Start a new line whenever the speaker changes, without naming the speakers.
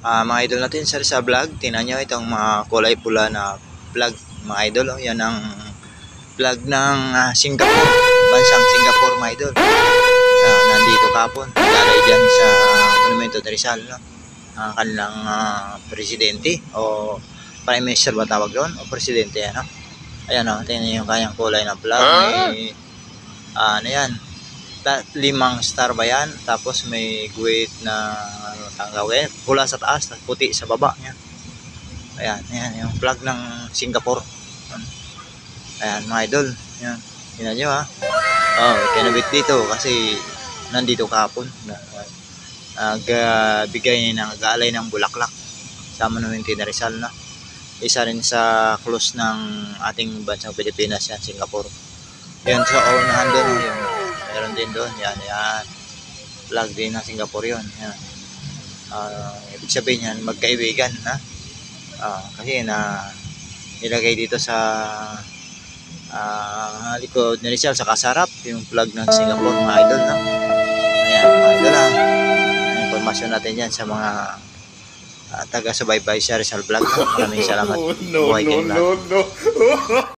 Mga idol natin sa vlog, tingnan nyo itong mga kulay pula na vlog, mga idol. Oh. Yan ang vlog ng Singapore, bansang Singapore, mga idol. Nandito kapon, dalay dyan sa Monumento de Rizal, no? Kanilang presidente o prime minister ba tawag doon, o presidente, ano? Ayan, oh, tingnan nyo yung kanyang kulay na vlog. May ano yan, 5 star ba yan, tapos may guhit na tanggawin, pula sa taas at puti sa baba niya. Ayan, ayan yung flag ng Singapore. Ayan mga idol, ayan, tingnan nyo ha. Oh, kinabit dito kasi nandito kahapon nagbigay ng galay ng bulaklak sa Monumento de Rizal, na isa rin sa close ng ating bansang Pilipinas yan, Singapore. Yan sa unahan doon, yung meron din doon, yan, yan. Flag din ng Singapore yun, yan. Ibig sabihin yan, magkaibigan, ha? Kasi na nilagay dito sa likod ni Rizal sa kasarap, yung flag ng Singapore, mga idol, no? Ayan, mga idol, ha? Informasyon natin yan sa mga taga-subaybay sa Rizal Vlog. Maraming salamat.
No, no, no, no.